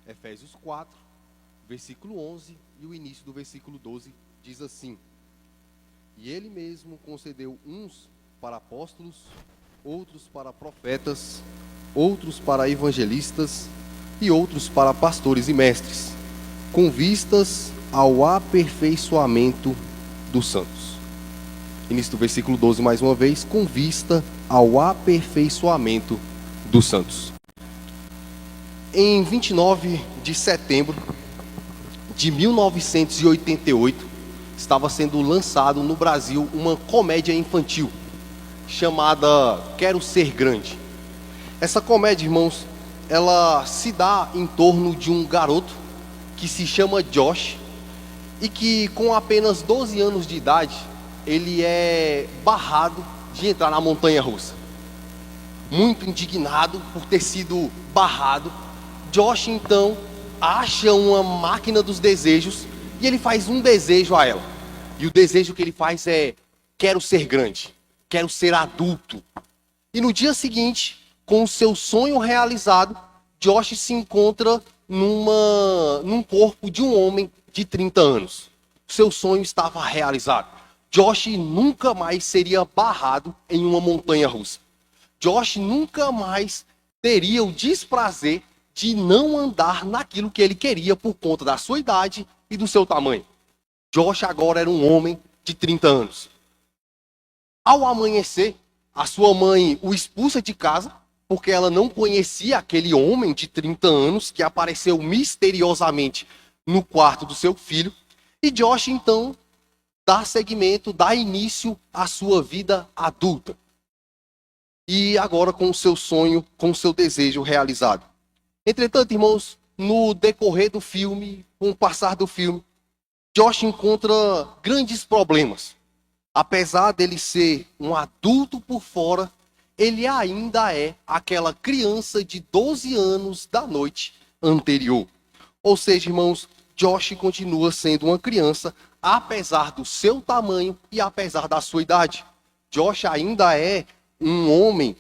Efésios 4, versículo 11 e o início do versículo 12 diz assim: E ele mesmo concedeu uns para apóstolos, outros para profetas, outros para evangelistas e outros para pastores e mestres, com vistas ao aperfeiçoamento dos santos. Início do versículo 12 mais uma vez, com vista ao aperfeiçoamento dos santos. Em 29 de setembro de 1988, estava sendo lançado no Brasil uma comédia infantil chamada Quero Ser Grande. Essa comédia, irmãos, ela se dá em torno de um garoto que se chama Josh e que com apenas 12 anos de idade, ele é barrado de entrar na montanha-russa. Muito indignado por ter sido barrado, Josh então acha uma máquina dos desejos e ele faz um desejo a ela. E o desejo que ele faz é: quero ser grande, quero ser adulto. E no dia seguinte, com o seu sonho realizado, Josh se encontra num corpo de um homem de 30 anos. O seu sonho estava realizado. Josh nunca mais seria barrado em uma montanha-russa. Josh nunca mais teria o desprazer de não andar naquilo que ele queria por conta da sua idade e do seu tamanho. Josh agora era um homem de 30 anos. Ao amanhecer, a sua mãe o expulsa de casa, porque ela não conhecia aquele homem de 30 anos que apareceu misteriosamente no quarto do seu filho. E Josh, então, dá início à sua vida adulta. E agora com o seu sonho, com o seu desejo realizado. Entretanto, irmãos, no decorrer do filme, com o passar do filme, Josh encontra grandes problemas. Apesar dele ser um adulto por fora, ele ainda é aquela criança de 12 anos da noite anterior. Ou seja, irmãos, Josh continua sendo uma criança, apesar do seu tamanho e apesar da sua idade. Josh ainda é um homem,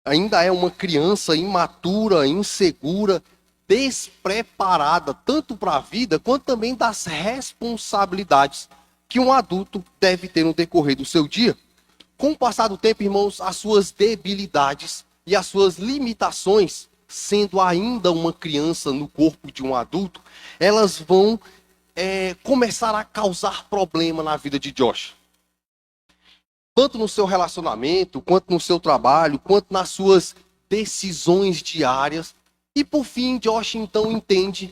ainda é uma criança imatura, insegura, despreparada, tanto para a vida, quanto também das responsabilidades que um adulto deve ter no decorrer do seu dia. Com o passar do tempo, irmãos, as suas debilidades e as suas limitações, sendo ainda uma criança no corpo de um adulto, elas vão começar a causar problema na vida de Josh. Tanto no seu relacionamento, quanto no seu trabalho, quanto nas suas decisões diárias. E por fim, Josh então entende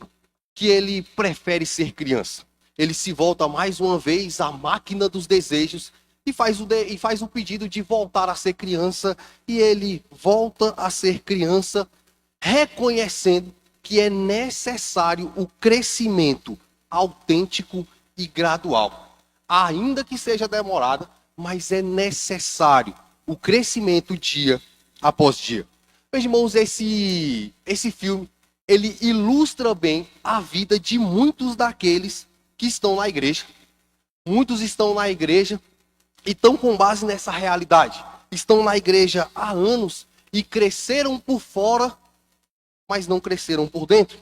que ele prefere ser criança. Ele se volta mais uma vez à máquina dos desejos e faz o pedido de voltar a ser criança. E ele volta a ser criança, reconhecendo que é necessário o crescimento autêntico e gradual. Ainda que seja demorado, mas é necessário o crescimento dia após dia. Meus irmãos, esse filme, ele ilustra bem a vida de muitos daqueles que estão na igreja. Muitos estão na igreja e estão com base nessa realidade. Estão na igreja há anos e cresceram por fora, mas não cresceram por dentro.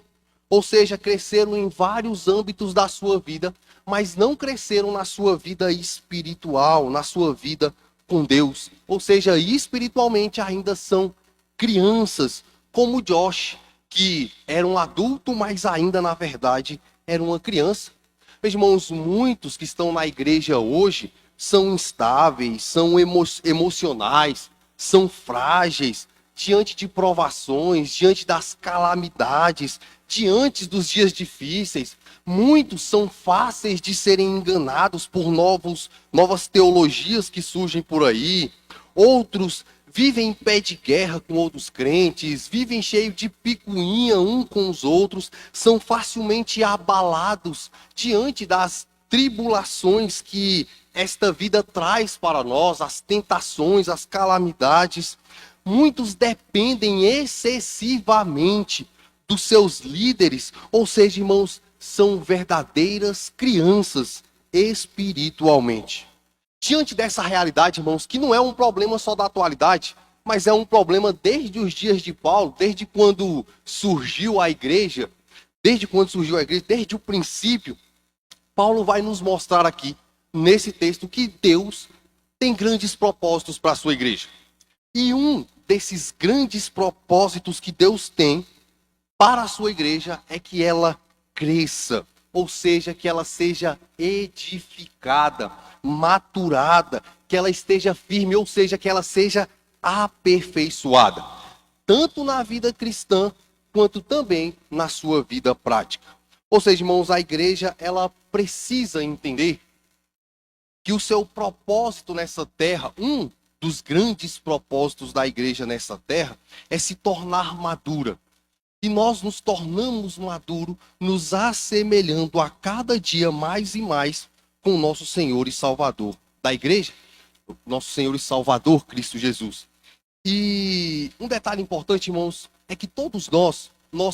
Ou seja, cresceram em vários âmbitos da sua vida, mas não cresceram na sua vida espiritual, na sua vida com Deus. Ou seja, espiritualmente ainda são crianças, como Josh, que era um adulto, mas ainda na verdade era uma criança. Meus irmãos, muitos que estão na igreja hoje são instáveis, são emocionais, são frágeis, diante de provações, diante das calamidades, diante dos dias difíceis. Muitos são fáceis de serem enganados por novas teologias que surgem por aí. Outros vivem em pé de guerra com outros crentes, vivem cheios de picuinha um com os outros, são facilmente abalados diante das tribulações que esta vida traz para nós, as tentações, as calamidades. Muitos dependem excessivamente dos seus líderes, ou seja, irmãos, são verdadeiras crianças espiritualmente. Diante dessa realidade, irmãos, que não é um problema só da atualidade, mas é um problema desde os dias de Paulo, desde quando surgiu a igreja, desde quando surgiu a igreja, desde o princípio, Paulo vai nos mostrar aqui, nesse texto, que Deus tem grandes propósitos para a sua igreja. E um desses grandes propósitos que Deus tem para a sua igreja é que ela cresça, ou seja, que ela seja edificada, maturada, que ela esteja firme, ou seja, que ela seja aperfeiçoada, tanto na vida cristã, quanto também na sua vida prática. Ou seja, irmãos, a igreja, ela precisa entender que o seu propósito nessa terra, um dos grandes propósitos da igreja nessa terra, é se tornar madura. E nós nos tornamos maduros, nos assemelhando a cada dia mais e mais com o nosso Senhor e Salvador da igreja, o nosso Senhor e Salvador, Cristo Jesus. E um detalhe importante, irmãos, é que todos nós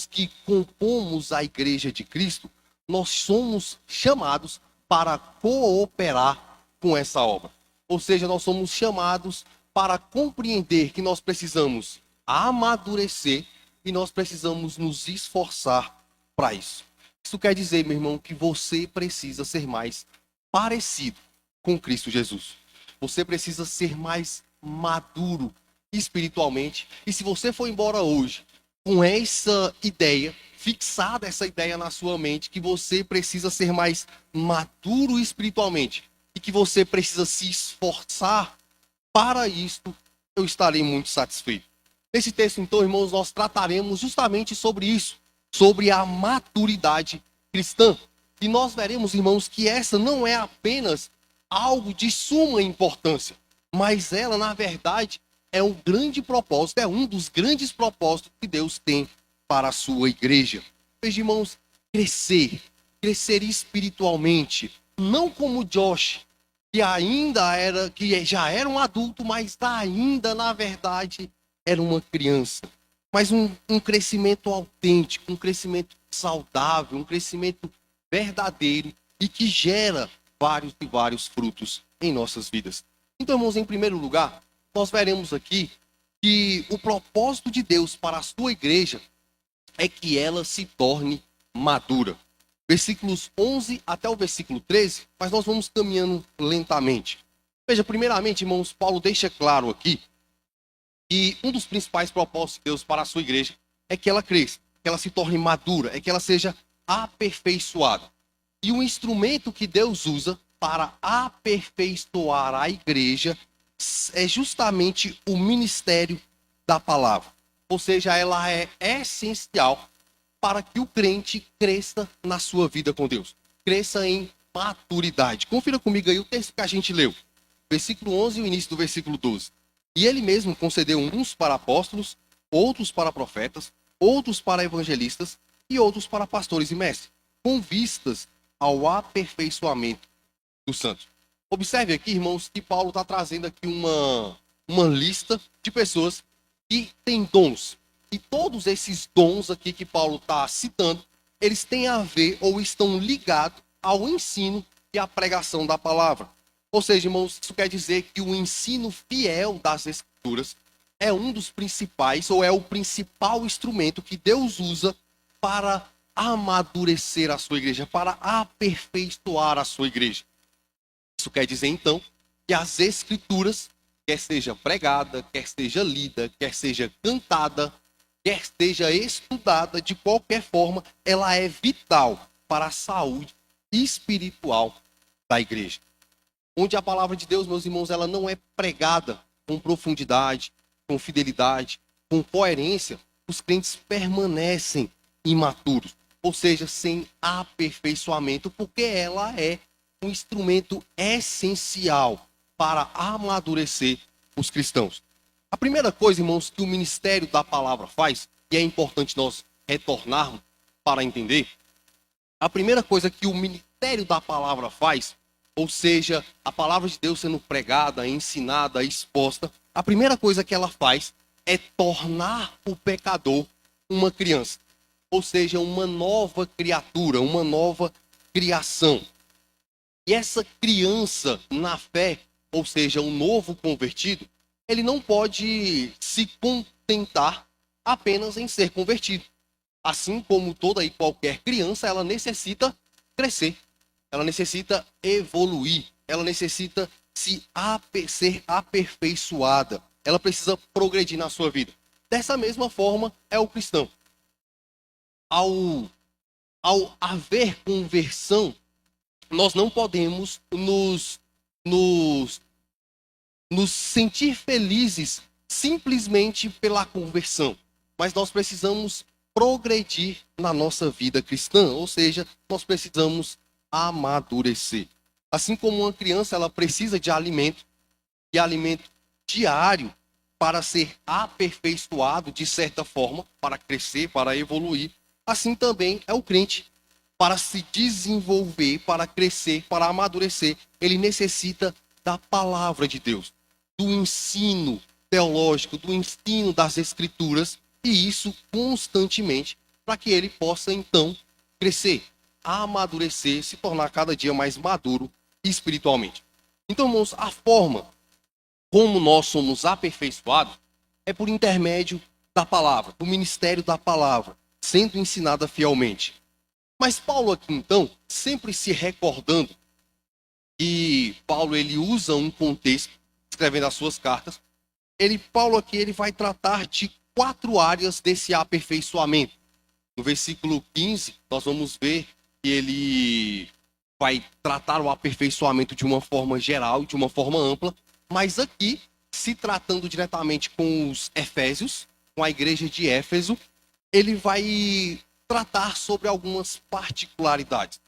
que compomos a igreja de Cristo, nós somos chamados para cooperar com essa obra. Ou seja, nós somos chamados para compreender que nós precisamos amadurecer e nós precisamos nos esforçar para isso. Isso quer dizer, meu irmão, que você precisa ser mais parecido com Cristo Jesus. Você precisa ser mais maduro espiritualmente. E se você for embora hoje com essa ideia, fixada essa ideia na sua mente, que você precisa ser mais maduro espiritualmente e que você precisa se esforçar para isto, eu estarei muito satisfeito. Nesse texto, então, irmãos, nós trataremos justamente sobre isso, sobre a maturidade cristã. E nós veremos, irmãos, que essa não é apenas algo de suma importância, mas ela, na verdade, é um grande propósito, é um dos grandes propósitos que Deus tem para a sua igreja. Veja, irmãos, crescer espiritualmente, não como Josh, que já era um adulto, mas ainda, na verdade, era uma criança. Mas um crescimento autêntico, um crescimento saudável, um crescimento verdadeiro e que gera vários e vários frutos em nossas vidas. Então, irmãos, em primeiro lugar, nós veremos aqui que o propósito de Deus para a sua igreja é que ela se torne madura. Versículos 11 até o versículo 13, mas nós vamos caminhando lentamente. Veja, primeiramente, irmãos, Paulo deixa claro aqui que um dos principais propósitos de Deus para a sua igreja é que ela cresça, que ela se torne madura, é que ela seja aperfeiçoada. E o instrumento que Deus usa para aperfeiçoar a igreja é justamente o ministério da palavra. Ou seja, ela é essencial para que o crente cresça na sua vida com Deus, cresça em maturidade. Confira comigo aí o texto que a gente leu, versículo 11 e o início do versículo 12. E ele mesmo concedeu uns para apóstolos, outros para profetas, outros para evangelistas e outros para pastores e mestres, com vistas ao aperfeiçoamento dos santos. Observe aqui, irmãos, que Paulo está trazendo aqui uma lista de pessoas que têm dons. E todos esses dons aqui que Paulo está citando, eles têm a ver ou estão ligados ao ensino e à pregação da palavra. Ou seja, irmãos, isso quer dizer que o ensino fiel das Escrituras é um dos principais, ou é o principal instrumento que Deus usa para amadurecer a sua igreja, para aperfeiçoar a sua igreja. Isso quer dizer, então, que as Escrituras, quer seja pregada, quer seja lida, quer seja cantada, quer seja estudada, de qualquer forma, ela é vital para a saúde espiritual da igreja. Onde a palavra de Deus, meus irmãos, ela não é pregada com profundidade, com fidelidade, com coerência, os crentes permanecem imaturos, ou seja, sem aperfeiçoamento, porque ela é um instrumento essencial para amadurecer os cristãos. A primeira coisa, irmãos, que o ministério da palavra faz, e é importante nós retornarmos para entender, a primeira coisa que o ministério da palavra faz, ou seja, a palavra de Deus sendo pregada, ensinada, exposta, a primeira coisa que ela faz é tornar o pecador uma criança. Ou seja, uma nova criatura, uma nova criação. E essa criança na fé, ou seja, um novo convertido, ele não pode se contentar apenas em ser convertido. Assim como toda e qualquer criança, ela necessita crescer, ela necessita evoluir, ela necessita ser aperfeiçoada, ela precisa progredir na sua vida. Dessa mesma forma é o cristão. Ao, ao haver conversão, nós não podemos nos, nos sentir felizes simplesmente pela conversão, mas nós precisamos progredir na nossa vida cristã, ou seja, nós precisamos amadurecer. Assim como uma criança ela precisa de alimento, e alimento diário para ser aperfeiçoado de certa forma, para crescer, para evoluir, assim também é o crente. Para se desenvolver, para crescer, para amadurecer, ele necessita da palavra de Deus, do ensino teológico, do ensino das escrituras, e isso constantemente, para que ele possa então crescer, amadurecer, se tornar cada dia mais maduro espiritualmente. Então, irmãos, a forma como nós somos aperfeiçoados é por intermédio da palavra, do ministério da palavra, sendo ensinada fielmente. Mas Paulo aqui, então, sempre se recordando, e Paulo ele usa um contexto, escrevendo as suas cartas, Paulo aqui ele vai tratar de 4 áreas desse aperfeiçoamento. No versículo 15, nós vamos ver que ele vai tratar o aperfeiçoamento de uma forma geral, de uma forma ampla, mas aqui, se tratando diretamente com os Efésios, com a igreja de Éfeso, ele vai tratar sobre algumas particularidades.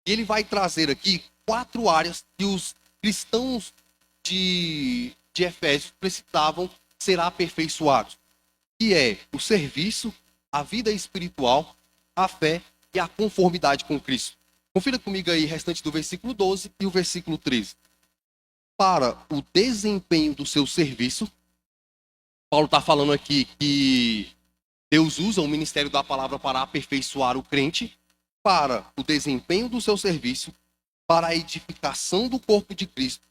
E ele vai trazer aqui 4 áreas que os cristãos de Efésios precisavam ser aperfeiçoados, que é o serviço, a vida espiritual, a fé e a conformidade com Cristo. Confira comigo aí o restante do versículo 12 e o versículo 13. Para o desempenho do seu serviço, Paulo está falando aqui que Deus usa o ministério da palavra para aperfeiçoar o crente, para o desempenho do seu serviço, para a edificação do corpo de Cristo,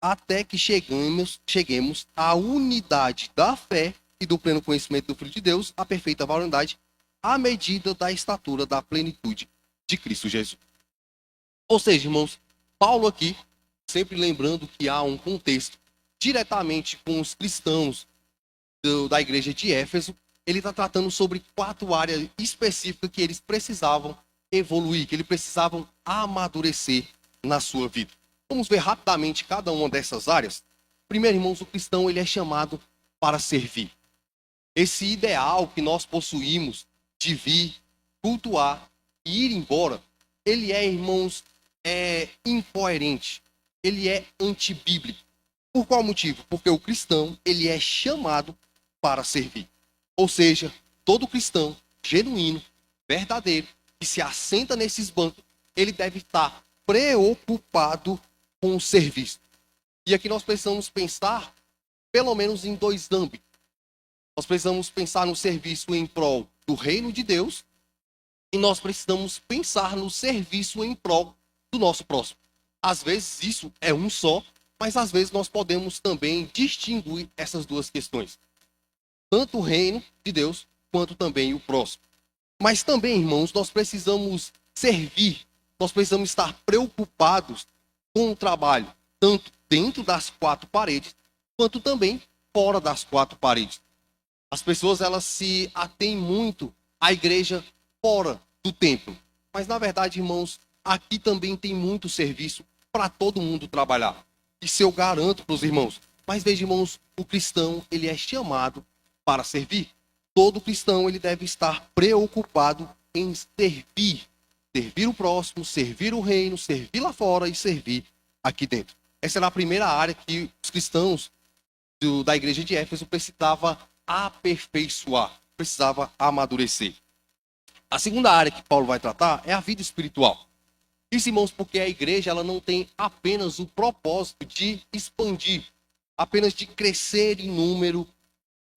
até que cheguemos à unidade da fé e do pleno conhecimento do Filho de Deus, à perfeita varonilidade, à medida da estatura da plenitude de Cristo Jesus. Ou seja, irmãos, Paulo aqui, sempre lembrando que há um contexto diretamente com os cristãos da igreja de Éfeso, ele está tratando sobre 4 áreas específicas que eles precisavam evoluir, que eles precisavam amadurecer na sua vida. Vamos ver rapidamente cada uma dessas áreas. Primeiro, irmãos, o cristão ele é chamado para servir. Esse ideal que nós possuímos de vir, cultuar e ir embora, ele é, irmãos, incoerente. Ele é antibíblico. Por qual motivo? Porque o cristão ele é chamado para servir. Ou seja, todo cristão genuíno, verdadeiro, que se assenta nesses bancos, ele deve estar preocupado com o serviço. E aqui nós precisamos pensar, pelo menos, em 2 âmbitos. Nós precisamos pensar no serviço em prol do reino de Deus e nós precisamos pensar no serviço em prol do nosso próximo. Às vezes isso é um só, mas às vezes nós podemos também distinguir essas 2 questões. Tanto o reino de Deus, quanto também o próximo. Mas também, irmãos, nós precisamos servir, nós precisamos estar preocupados com o trabalho, tanto dentro das 4 paredes, quanto também fora das 4 paredes. As pessoas, elas se atêm muito à igreja fora do templo. Mas, na verdade, irmãos, aqui também tem muito serviço para todo mundo trabalhar. Isso eu garanto para os irmãos. Mas, veja, irmãos, o cristão, ele é chamado para servir. Todo cristão, ele deve estar preocupado em servir. Servir o próximo, servir o reino, servir lá fora e servir aqui dentro. Essa era a primeira área que os cristãos da igreja de Éfeso precisavam aperfeiçoar, precisava amadurecer. A segunda área que Paulo vai tratar é a vida espiritual. Isso, irmãos, porque a igreja ela não tem apenas o propósito de expandir, apenas de crescer em número,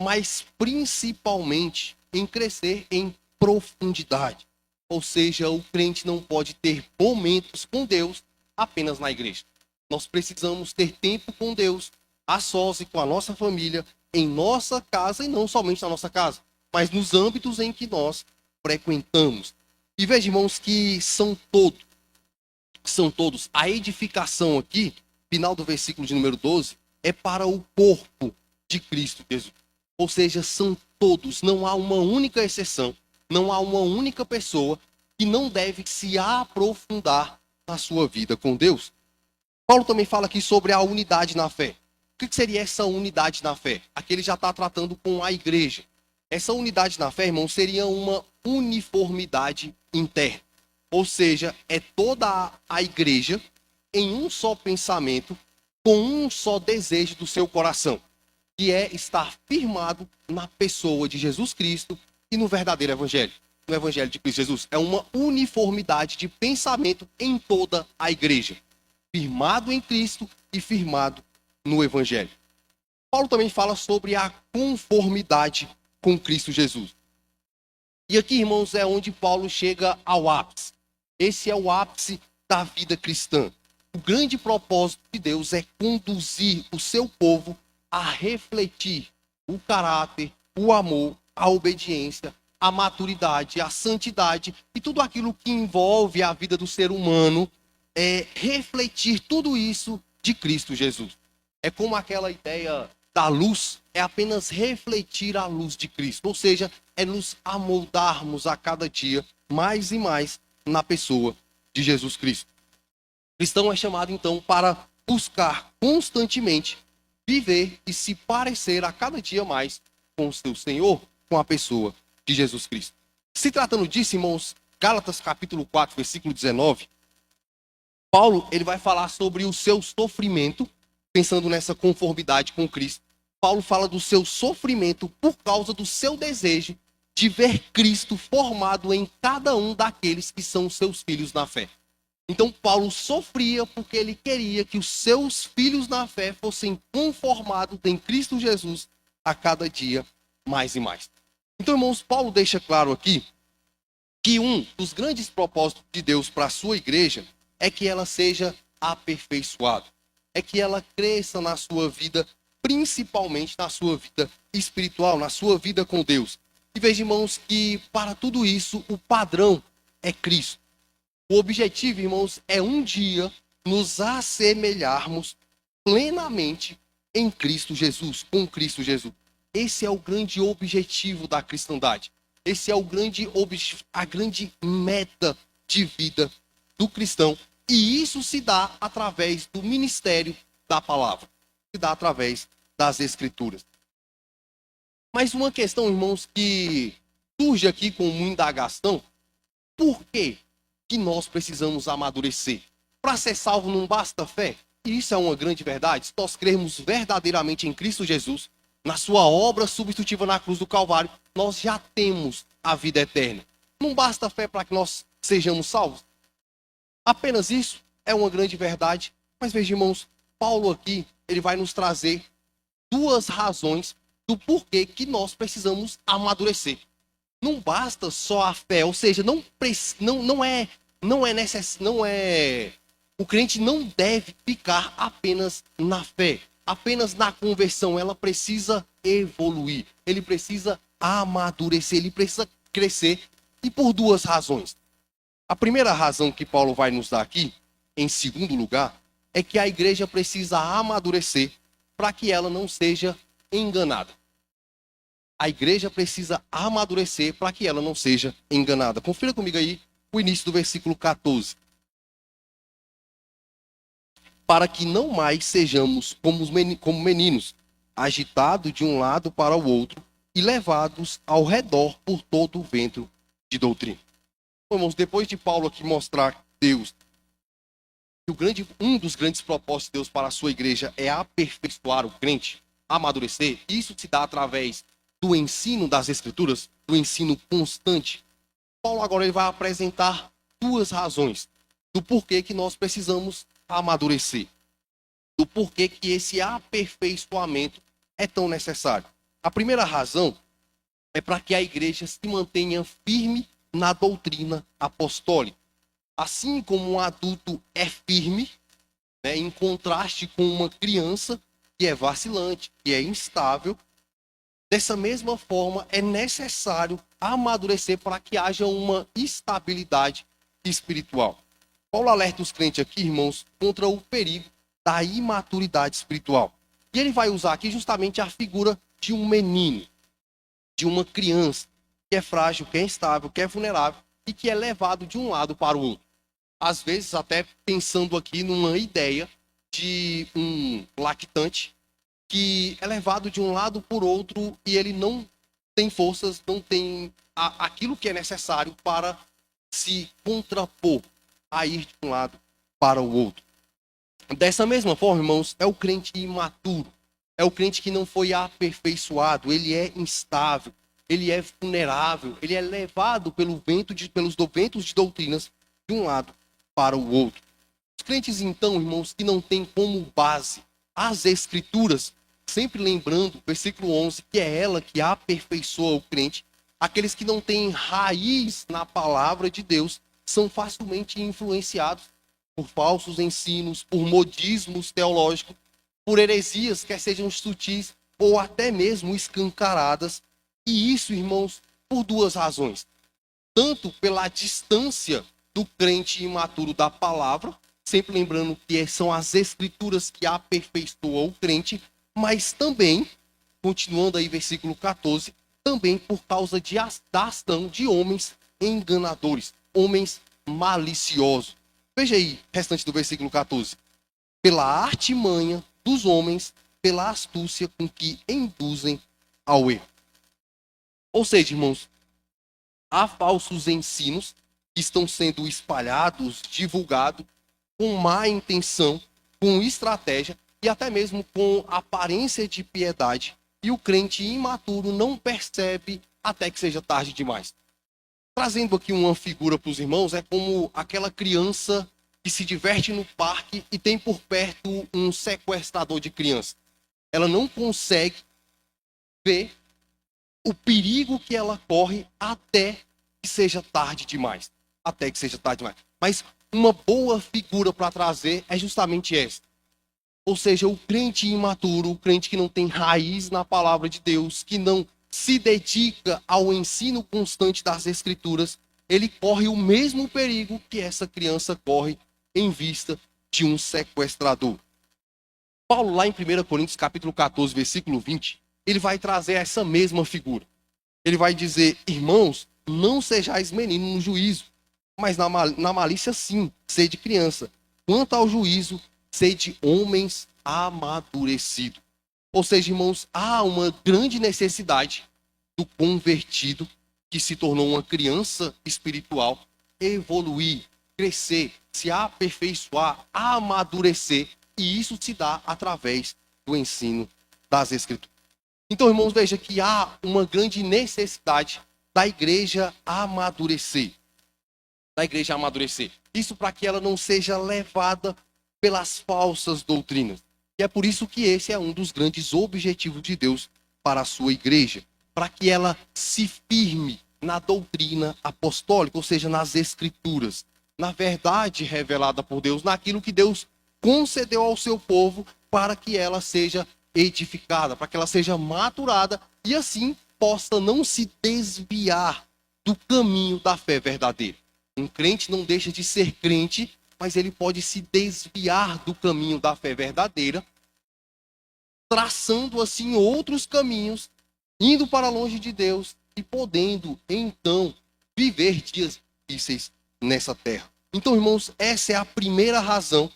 mas principalmente em crescer em profundidade. Ou seja, o crente não pode ter momentos com Deus apenas na igreja. Nós precisamos ter tempo com Deus, a sós e com a nossa família, em nossa casa e não somente na nossa casa, mas nos âmbitos em que nós frequentamos. E veja, irmãos, que são todos. A edificação aqui, final do versículo de número 12, é para o corpo de Cristo Jesus. Ou seja, são todos, não há uma única exceção, não há uma única pessoa que não deve se aprofundar na sua vida com Deus. Paulo também fala aqui sobre a unidade na fé. O que seria essa unidade na fé? Aqui ele já está tratando com a igreja. Essa unidade na fé, irmão, seria uma uniformidade interna. Ou seja, é toda a igreja em um só pensamento, com um só desejo do seu coração, que é estar firmado na pessoa de Jesus Cristo e no verdadeiro evangelho. No evangelho de Cristo Jesus. É uma uniformidade de pensamento em toda a igreja. Firmado em Cristo e firmado no evangelho. Paulo também fala sobre a conformidade com Cristo Jesus. E aqui, irmãos, é onde Paulo chega ao ápice. Esse é o ápice da vida cristã. O grande propósito de Deus é conduzir o seu povo a refletir o caráter, o amor, a obediência, a maturidade, a santidade e tudo aquilo que envolve a vida do ser humano, é refletir tudo isso de Cristo Jesus. É como aquela ideia da luz, é apenas refletir a luz de Cristo. Ou seja, é nos amoldarmos a cada dia mais e mais na pessoa de Jesus Cristo. O cristão é chamado então para buscar constantemente viver e se parecer a cada dia mais com o seu Senhor, com a pessoa de Jesus Cristo. Se tratando disso, irmãos, Gálatas capítulo 4, versículo 19, Paulo ele vai falar sobre o seu sofrimento, pensando nessa conformidade com Cristo. Paulo fala do seu sofrimento por causa do seu desejo de ver Cristo formado em cada um daqueles que são seus filhos na fé. Então Paulo sofria porque ele queria que os seus filhos na fé fossem conformados em Cristo Jesus a cada dia mais e mais. Então, irmãos, Paulo deixa claro aqui que um dos grandes propósitos de Deus para a sua igreja é que ela seja aperfeiçoada, é que ela cresça na sua vida, principalmente na sua vida espiritual, na sua vida com Deus. E veja, irmãos, que para tudo isso o padrão é Cristo. O objetivo, irmãos, é um dia nos assemelharmos plenamente em Cristo Jesus, com Cristo Jesus. Esse é o grande objetivo da cristandade. Esse é a grande meta de vida do cristão. E isso se dá através do ministério da palavra. Se dá através das escrituras. Mas uma questão, irmãos, que surge aqui com uma indagação. Por que nós precisamos amadurecer? Para ser salvo não basta fé. E isso é uma grande verdade. Se nós crermos verdadeiramente em Cristo Jesus, na sua obra substitutiva na cruz do Calvário, nós já temos a vida eterna. Não basta fé para que nós sejamos salvos. Apenas isso é uma grande verdade. Mas veja, irmãos, Paulo aqui, ele vai nos trazer duas razões do porquê que nós precisamos amadurecer. Não basta só a fé, ou seja, o crente não deve ficar apenas na fé, apenas na conversão. Ela precisa evoluir, ele precisa amadurecer, ele precisa crescer, e por duas razões. A primeira razão que Paulo vai nos dar aqui, em segundo lugar, é que a igreja precisa amadurecer para que ela não seja enganada. A igreja precisa amadurecer para que ela não seja enganada. Confira comigo aí o início do versículo 14. Para que não mais sejamos como meninos, agitados de um lado para o outro e levados ao redor por todo o vento de doutrina. Bom, irmãos, depois de Paulo aqui mostrar Deus, que um dos grandes propósitos de Deus para a sua igreja é aperfeiçoar o crente, amadurecer, isso se dá através do ensino das Escrituras, do ensino constante. Paulo agora ele vai apresentar duas razões do porquê que nós precisamos amadurecer, do porquê que esse aperfeiçoamento é tão necessário. A primeira razão é para que a igreja se mantenha firme na doutrina apostólica. Assim como um adulto é firme, né, em contraste com uma criança que é vacilante, que é instável, Dessa mesma forma, é necessário amadurecer para que haja uma estabilidade espiritual. Paulo alerta os crentes aqui, irmãos, contra o perigo da imaturidade espiritual. E ele vai usar aqui justamente a figura de um menino, de uma criança, que é frágil, que é instável, que é vulnerável e que é levado de um lado para o outro. Às vezes, até pensando aqui numa ideia de um lactante que é levado de um lado por outro e ele não tem forças, não tem aquilo que é necessário para se contrapor a ir de um lado para o outro. Dessa mesma forma, irmãos, é o crente imaturo, é o crente que não foi aperfeiçoado, ele é instável, ele é vulnerável, ele é levado pelos ventos de doutrinas de um lado para o outro. Os crentes, então, irmãos, que não têm como base as escrituras, sempre lembrando, versículo 11, que é ela que aperfeiçoa o crente, aqueles que não têm raiz na palavra de Deus, são facilmente influenciados por falsos ensinos, por modismos teológicos, por heresias, quer sejam sutis ou até mesmo escancaradas. E isso, irmãos, por duas razões. Tanto pela distância do crente imaturo da palavra, sempre lembrando que são as escrituras que aperfeiçoam o crente, mas também, continuando aí versículo 14, também por causa da ação de homens enganadores, homens maliciosos. Veja aí, restante do versículo 14. Pela artimanha dos homens, pela astúcia com que induzem ao erro. Ou seja, irmãos, há falsos ensinos que estão sendo espalhados, divulgados, com má intenção, com estratégia e até mesmo com aparência de piedade. E o crente imaturo não percebe até que seja tarde demais. Trazendo aqui uma figura para os irmãos, é como aquela criança que se diverte no parque e tem por perto um sequestrador de criança. Ela não consegue ver o perigo que ela corre até que seja tarde demais. Até que seja tarde demais. Mas uma boa figura para trazer é justamente essa. Ou seja, o crente imaturo, o crente que não tem raiz na palavra de Deus, que não se dedica ao ensino constante das Escrituras, ele corre o mesmo perigo que essa criança corre em vista de um sequestrador. Paulo, lá em 1 Coríntios capítulo 14, versículo 20, ele vai trazer essa mesma figura. Ele vai dizer, irmãos, não sejais meninos no juízo, mas na malícia sim, sede criança. Quanto ao juízo, sede homens amadurecidos. Ou seja, irmãos, há uma grande necessidade do convertido que se tornou uma criança espiritual evoluir, crescer, se aperfeiçoar, amadurecer, e isso se dá através do ensino das Escrituras. Então, irmãos, veja que há uma grande necessidade da igreja amadurecer. Da igreja amadurecer. Isso para que ela não seja levada pelas falsas doutrinas. E é por isso que esse é um dos grandes objetivos de Deus para a sua igreja. Para que ela se firme na doutrina apostólica, ou seja, nas escrituras. Na verdade revelada por Deus, naquilo que Deus concedeu ao seu povo para que ela seja edificada, para que ela seja maturada e assim possa não se desviar do caminho da fé verdadeira. Um crente não deixa de ser crente, mas ele pode se desviar do caminho da fé verdadeira, traçando assim outros caminhos, indo para longe de Deus e podendo então viver dias difíceis nessa terra. Então, irmãos, essa é a primeira razão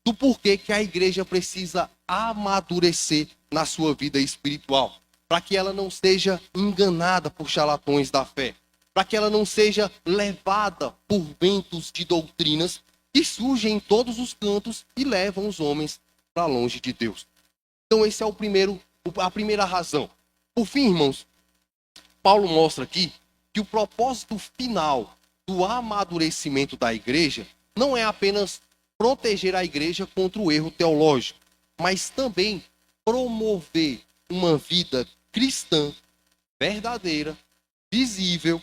do porquê que a igreja precisa amadurecer na sua vida espiritual, para que ela não seja enganada por charlatões da fé, para que ela não seja levada por ventos de doutrinas que surgem em todos os cantos e levam os homens para longe de Deus. Então, esse é a primeira razão. Por fim, irmãos, Paulo mostra aqui que o propósito final do amadurecimento da igreja não é apenas proteger a igreja contra o erro teológico, mas também promover uma vida cristã verdadeira, visível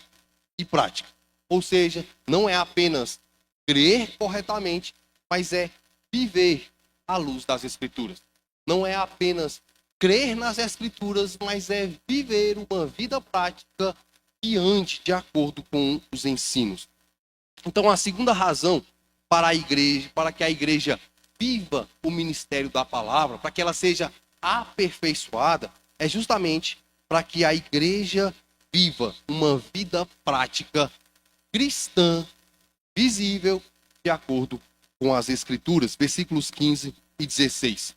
e prática. Ou seja, não é apenas crer corretamente, mas é viver à luz das Escrituras. Não é apenas crer nas Escrituras, mas é viver uma vida prática que ande de acordo com os ensinos. Então, a segunda razão para a igreja, para que a igreja viva o ministério da palavra, para que ela seja aperfeiçoada, é justamente para que a igreja viva uma vida prática cristã, visível, de acordo com as Escrituras. Versículos 15 e 16.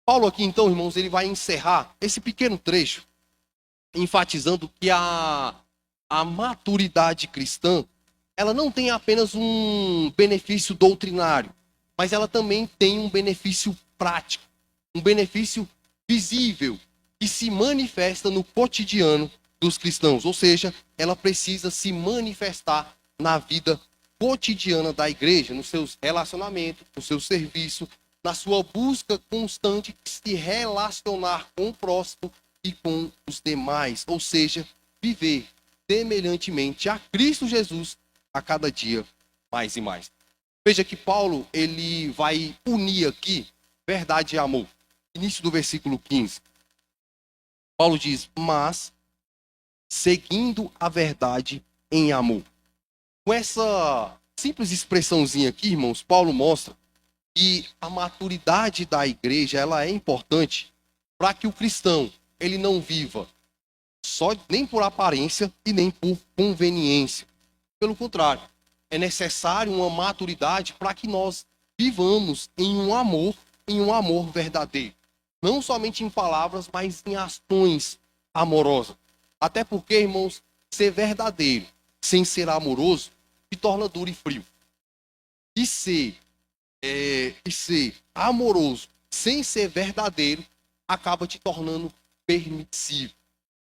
Paulo aqui, então, irmãos, ele vai encerrar esse pequeno trecho, enfatizando que a maturidade cristã, ela não tem apenas um benefício doutrinário, mas ela também tem um benefício prático, um benefício visível, que se manifesta no cotidiano dos cristãos. Ou seja, ela precisa se manifestar na vida cotidiana da igreja, nos seus relacionamentos, no seu serviço, na sua busca constante de se relacionar com o próximo e com os demais. Ou seja, viver semelhantemente a Cristo Jesus a cada dia mais e mais. Veja que Paulo, ele vai unir aqui verdade e amor. Início do versículo 15. Paulo diz, mas seguindo a verdade em amor. Com essa simples expressãozinha aqui, irmãos, Paulo mostra que a maturidade da igreja, ela é importante para que o cristão, ele não viva só nem por aparência e nem por conveniência. Pelo contrário, é necessário uma maturidade para que nós vivamos em um amor verdadeiro. Não somente em palavras, mas em ações amorosas. Até porque, irmãos, ser verdadeiro sem ser amoroso se torna duro e frio. E ser amoroso sem ser verdadeiro acaba te tornando permissivo.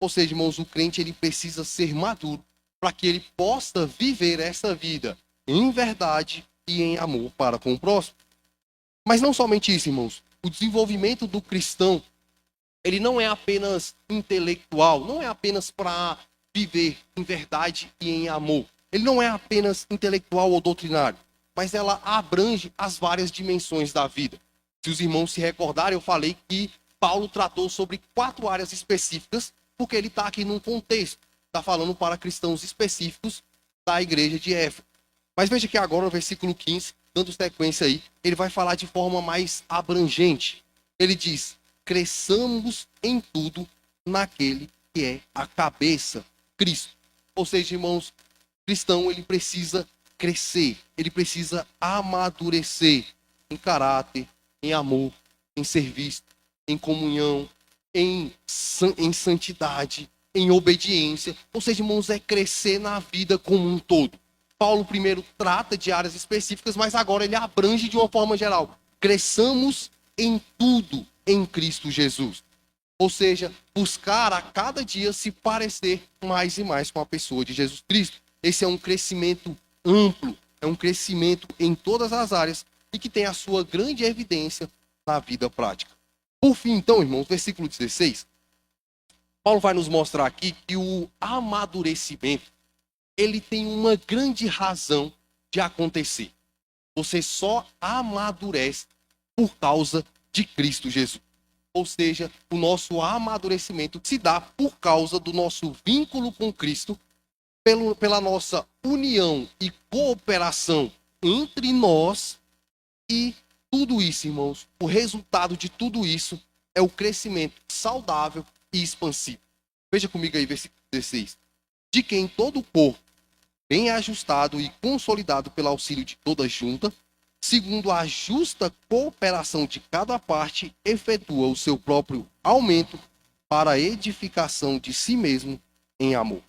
Ou seja, irmãos, o crente ele precisa ser maduro para que ele possa viver essa vida em verdade e em amor para com o próximo. Mas não somente isso, irmãos. O desenvolvimento do cristão, ele não é apenas intelectual, não é apenas para viver em verdade e em amor. Ele não é apenas intelectual ou doutrinário, mas ela abrange as várias dimensões da vida. Se os irmãos se recordarem, eu falei que Paulo tratou sobre 4 áreas específicas, porque ele está aqui num contexto, está falando para cristãos específicos da igreja de Éfeso. Mas veja que agora no versículo 15, dando sequência aí, ele vai falar de forma mais abrangente. Ele diz, cresçamos em tudo naquele que é a cabeça, Cristo. Ou seja, irmãos, o cristão ele precisa crescer, ele precisa amadurecer em caráter, em amor, em serviço, em comunhão, em santidade, em obediência. Ou seja, irmãos, é crescer na vida como um todo. Paulo primeiro trata de áreas específicas, mas agora ele abrange de uma forma geral. Cresçamos em tudo em Cristo Jesus. Ou seja, buscar a cada dia se parecer mais e mais com a pessoa de Jesus Cristo. Esse é um crescimento amplo, é um crescimento em todas as áreas e que tem a sua grande evidência na vida prática. Por fim, então, irmãos, versículo 16, Paulo vai nos mostrar aqui que o amadurecimento, ele tem uma grande razão de acontecer. Você só amadurece por causa de Cristo Jesus. Ou seja, o nosso amadurecimento se dá por causa do nosso vínculo com Cristo, pela nossa união e cooperação entre nós, e tudo isso, irmãos, o resultado de tudo isso é o crescimento saudável e expansivo. Veja comigo aí, versículo 16. De quem todo o corpo, bem ajustado e consolidado pelo auxílio de toda junta, segundo a justa cooperação de cada parte, efetua o seu próprio aumento para a edificação de si mesmo em amor.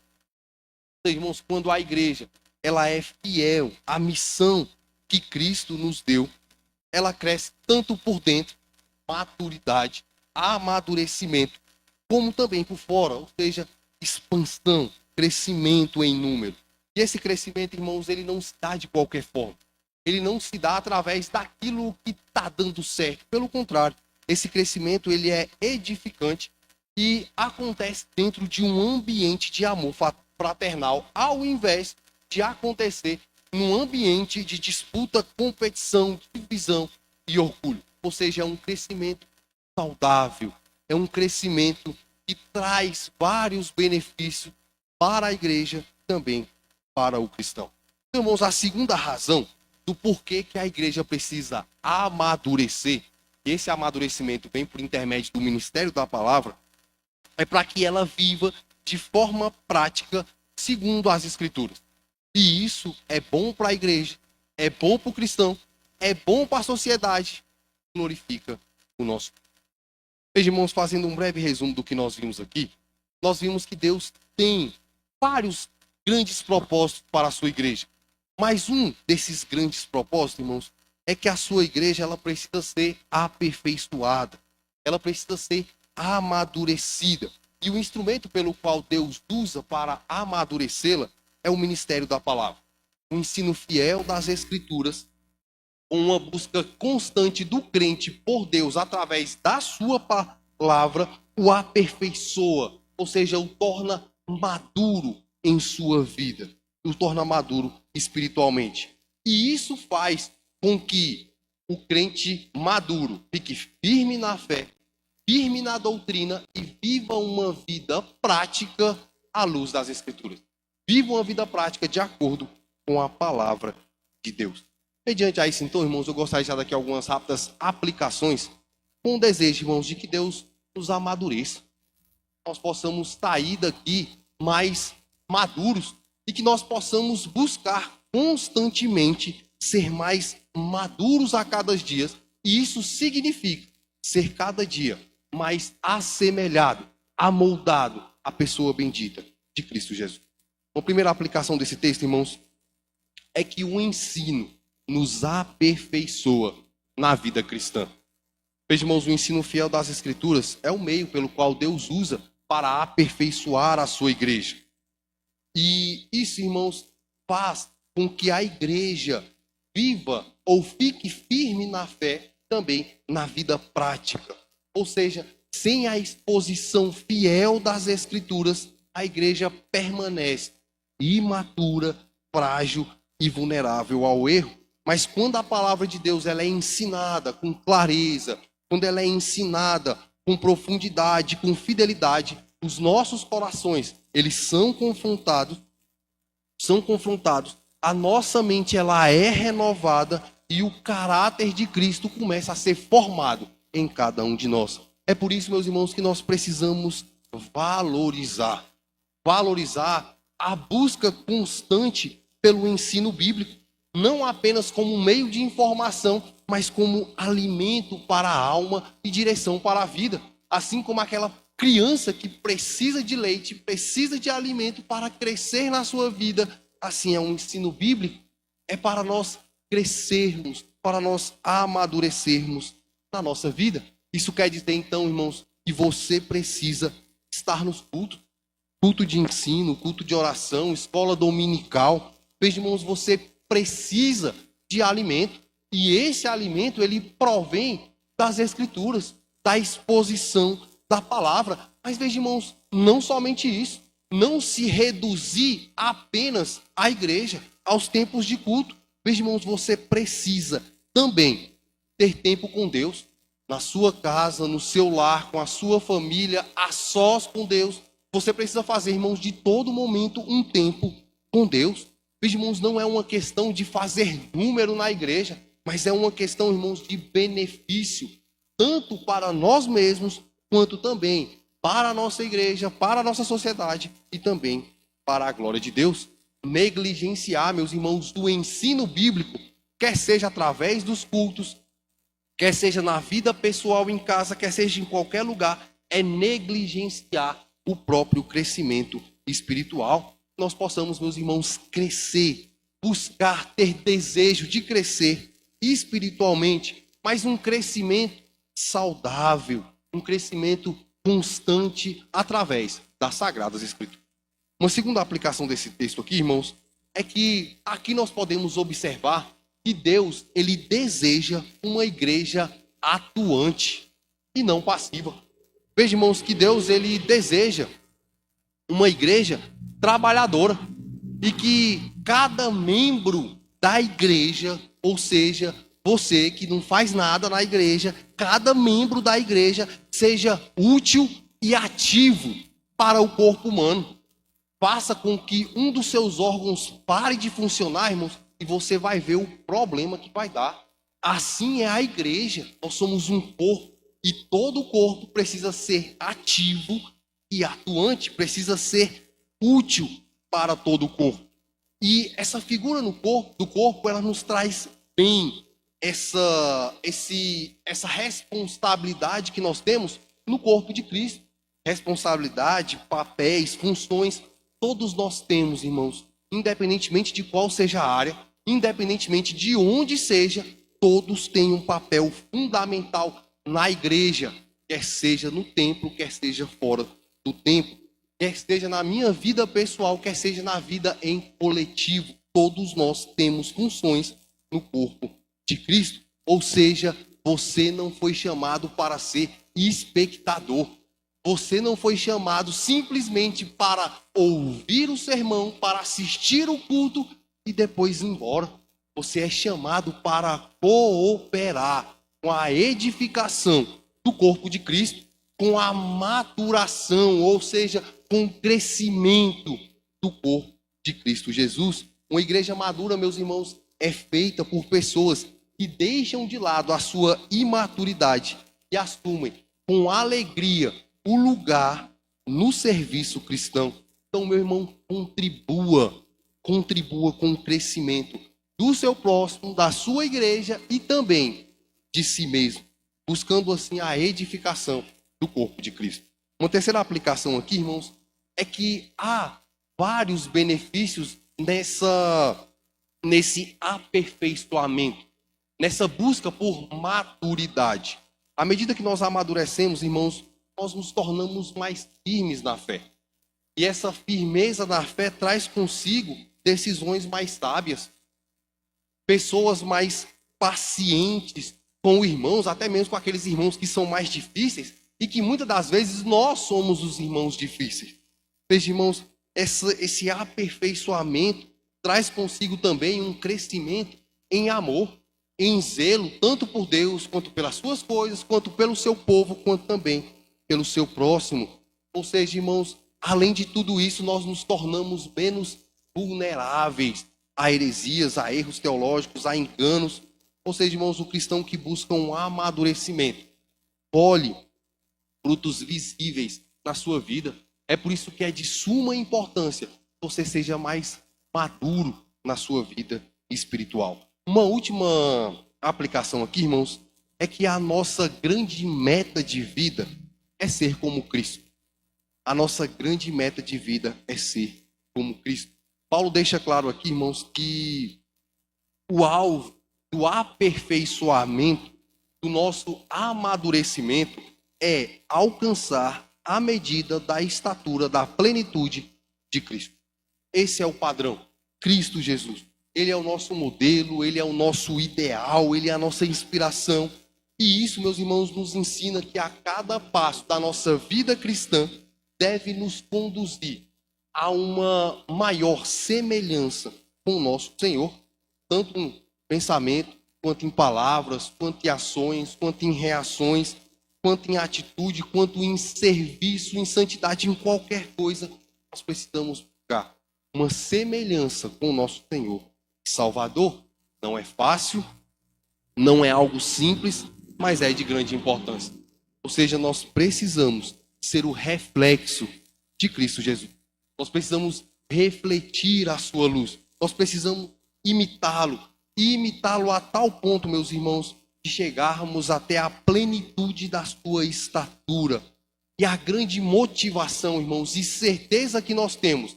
Irmãos, quando a igreja ela é fiel à missão que Cristo nos deu, ela cresce tanto por dentro, maturidade, amadurecimento, como também por fora, ou seja, expansão, crescimento em número. E esse crescimento, irmãos, ele não se dá de qualquer forma. Ele não se dá através daquilo que está dando certo. Pelo contrário, esse crescimento ele é edificante e acontece dentro de um ambiente de amor fraternal, ao invés de acontecer num ambiente de disputa, competição, divisão e orgulho. Ou seja, é um crescimento saudável, é um crescimento que traz vários benefícios para a igreja, também para o cristão. Então, irmãos, a segunda razão do porquê que a igreja precisa amadurecer, e esse amadurecimento vem por intermédio do ministério da palavra, é para que ela viva de forma prática segundo as Escrituras. E isso é bom para a igreja, é bom para o cristão, é bom para a sociedade, glorifica o nosso. Veja, irmãos, fazendo um breve resumo do que nós vimos aqui, nós vimos que Deus tem vários grandes propósitos para a sua igreja. Mas um desses grandes propósitos, irmãos, é que a sua igreja ela precisa ser aperfeiçoada, ela precisa ser amadurecida. E o instrumento pelo qual Deus usa para amadurecê-la é o ministério da palavra. O ensino fiel das Escrituras, com uma busca constante do crente por Deus através da sua palavra, o aperfeiçoa, ou seja, o torna maduro em sua vida, o torna maduro espiritualmente. E isso faz com que o crente maduro fique firme na fé, firme na doutrina e viva uma vida prática à luz das Escrituras. Viva uma vida prática de acordo com a palavra de Deus. Mediante a isso, então, irmãos, eu gostaria de dar aqui algumas rápidas aplicações com o desejo, irmãos, de que Deus nos amadureça. Nós possamos sair daqui mais maduros e que nós possamos buscar constantemente ser mais maduros a cada dia. E isso significa ser cada dia mais assemelhado, amoldado à pessoa bendita de Cristo Jesus. A primeira aplicação desse texto, irmãos, é que o ensino nos aperfeiçoa na vida cristã. Veja, irmãos, o ensino fiel das Escrituras é o meio pelo qual Deus usa para aperfeiçoar a sua igreja. E isso, irmãos, faz com que a igreja viva ou fique firme na fé também na vida prática. Ou seja, sem a exposição fiel das Escrituras, a igreja permanece imatura, frágil e vulnerável ao erro. Mas quando a palavra de Deus ela é ensinada com clareza, quando ela é ensinada com profundidade, com fidelidade, os nossos corações, eles são confrontados, a nossa mente ela é renovada e o caráter de Cristo começa a ser formado em cada um de nós. É por isso, meus irmãos, que nós precisamos valorizar a busca constante pelo ensino bíblico, não apenas como um meio de informação, mas como alimento para a alma e direção para a vida. Assim como aquela criança que precisa de leite, precisa de alimento para crescer na sua vida, assim é um ensino bíblico, é para nós crescermos, para nós amadurecermos na nossa vida. Isso quer dizer, então, irmãos, que você precisa estar nos cultos, culto de ensino, culto de oração, escola dominical. Veja, irmãos, você precisa de alimento. E esse alimento, ele provém das Escrituras, da exposição da palavra. Mas veja, irmãos, não somente isso. Não se reduzir apenas à igreja, aos tempos de culto. Veja, irmãos, você precisa também ter tempo com Deus, na sua casa, no seu lar, com a sua família, a sós com Deus. Você precisa fazer, irmãos, de todo momento um tempo com Deus. Veja, irmãos, não é uma questão de fazer número na igreja, mas é uma questão, irmãos, de benefício, tanto para nós mesmos, quanto também para a nossa igreja, para a nossa sociedade e também para a glória de Deus. Negligenciar, meus irmãos, do ensino bíblico, quer seja através dos cultos, quer seja na vida pessoal em casa, quer seja em qualquer lugar, é negligenciar o próprio crescimento espiritual. Nós possamos, meus irmãos, crescer, buscar ter desejo de crescer espiritualmente, mas um crescimento saudável, um crescimento constante através das Sagradas Escrituras. Uma segunda aplicação desse texto aqui, irmãos, é que aqui nós podemos observar que Deus, ele deseja uma igreja atuante e não passiva. Veja, irmãos, que Deus, ele deseja uma igreja trabalhadora e que cada membro da igreja, ou seja, você que não faz nada na igreja, cada membro da igreja seja útil e ativo para o corpo humano. Faça com que um dos seus órgãos pare de funcionar, irmãos, e você vai ver o problema que vai dar. Assim é a igreja. Nós somos um corpo e todo o corpo precisa ser ativo e atuante, precisa ser útil para todo o corpo. E essa figura do corpo, ela nos traz bem essa responsabilidade que nós temos no corpo de Cristo. Responsabilidade, papéis, funções, todos nós temos, irmãos, independentemente de qual seja a área, independentemente de onde seja, todos têm um papel fundamental na igreja, quer seja no templo, quer seja fora do templo, quer seja na minha vida pessoal, quer seja na vida em coletivo. Todos nós temos funções no corpo de Cristo. Ou seja, você não foi chamado para ser espectador. Você não foi chamado simplesmente para ouvir o sermão, para assistir o culto e depois ir embora. Você é chamado para cooperar com a edificação do corpo de Cristo, com a maturação, ou seja, com o crescimento do corpo de Cristo Jesus. Uma igreja madura, meus irmãos, é feita por pessoas que deixam de lado a sua imaturidade e assumem com alegria o lugar no serviço cristão. Então, meu irmão, contribua com o crescimento do seu próximo, da sua igreja e também de si mesmo, buscando assim a edificação do corpo de Cristo. Uma terceira aplicação aqui, irmãos, é que há vários benefícios nesse aperfeiçoamento, nessa busca por maturidade. À medida que nós amadurecemos, irmãos, nós nos tornamos mais firmes na fé. E essa firmeza na fé traz consigo decisões mais sábias, pessoas mais pacientes com irmãos, até mesmo com aqueles irmãos que são mais difíceis, e que muitas das vezes nós somos os irmãos difíceis. Veja, irmãos, esse aperfeiçoamento traz consigo também um crescimento em amor, em zelo, tanto por Deus, quanto pelas suas coisas, quanto pelo seu povo, quanto também pelo seu próximo. Ou seja, irmãos, além de tudo isso, nós nos tornamos menos vulneráveis a heresias, a erros teológicos, a enganos. Ou seja, irmãos, o cristão que busca um amadurecimento colhe frutos visíveis na sua vida. É por isso que é de suma importância que você seja mais maduro na sua vida espiritual. Uma última aplicação aqui, irmãos, é que a nossa grande meta de vida é ser como Cristo. A nossa grande meta de vida é ser como Cristo. Paulo deixa claro aqui, irmãos, que o alvo do aperfeiçoamento, do nosso amadurecimento, é alcançar a medida da estatura, da plenitude de Cristo. Esse é o padrão, Cristo Jesus. Ele é o nosso modelo, ele é o nosso ideal, ele é a nossa inspiração. E isso, meus irmãos, nos ensina que a cada passo da nossa vida cristã deve nos conduzir a uma maior semelhança com o nosso Senhor, tanto em pensamento, quanto em palavras, quanto em ações, quanto em reações, quanto em atitude, quanto em serviço, em santidade, em qualquer coisa. Nós precisamos buscar uma semelhança com o nosso Senhor e Salvador. Não é fácil, não é algo simples, mas é de grande importância. Ou seja, nós precisamos ser o reflexo de Cristo Jesus. Nós precisamos refletir a sua luz. Nós precisamos imitá-lo. E imitá-lo a tal ponto, meus irmãos, de chegarmos até a plenitude da sua estatura. E a grande motivação, irmãos, e certeza que nós temos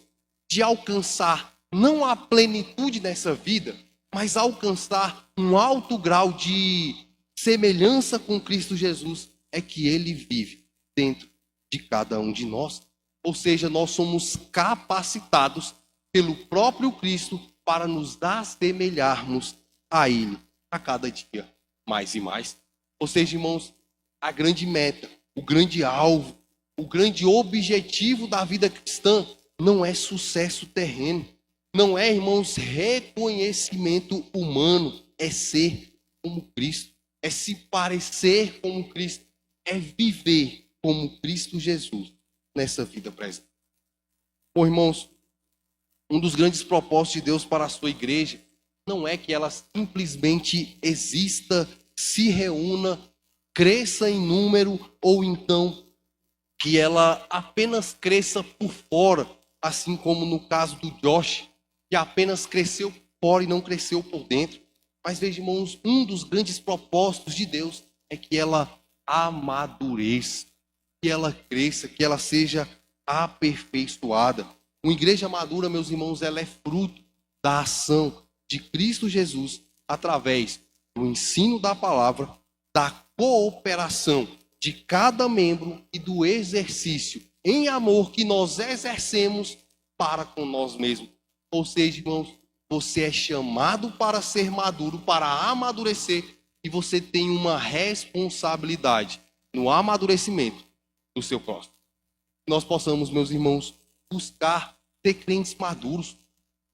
de alcançar não a plenitude dessa vida, mas alcançar um alto grau de semelhança com Cristo Jesus, é que ele vive dentro de cada um de nós. Ou seja, nós somos capacitados pelo próprio Cristo para nos assemelharmos a ele a cada dia mais e mais. Ou seja, irmãos, a grande meta, o grande alvo, o grande objetivo da vida cristã não é sucesso terreno, não é, irmãos, reconhecimento humano, é ser como Cristo, é se parecer como Cristo, é viver como Cristo Jesus nessa vida presente. Bom, irmãos, um dos grandes propósitos de Deus para a sua igreja não é que ela simplesmente exista, se reúna, cresça em número, ou então que ela apenas cresça por fora, assim como no caso do Josh, que apenas cresceu por fora e não cresceu por dentro. Mas veja, irmãos, um dos grandes propósitos de Deus é que ela amadureça, que ela cresça, que ela seja aperfeiçoada. Uma igreja madura, meus irmãos, ela é fruto da ação de Cristo Jesus através do ensino da palavra, da cooperação de cada membro e do exercício em amor que nós exercemos para com nós mesmos. Ou seja, irmãos, você é chamado para ser maduro, para amadurecer, e você tem uma responsabilidade no amadurecimento do seu próximo. Nós possamos, meus irmãos, buscar ser crentes maduros,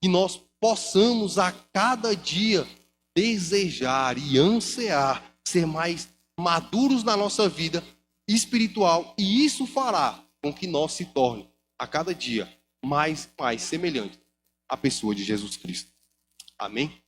que nós possamos a cada dia desejar e ansiar ser mais maduros na nossa vida espiritual, e isso fará com que nós se torne a cada dia mais semelhante à pessoa de Jesus Cristo. Amém?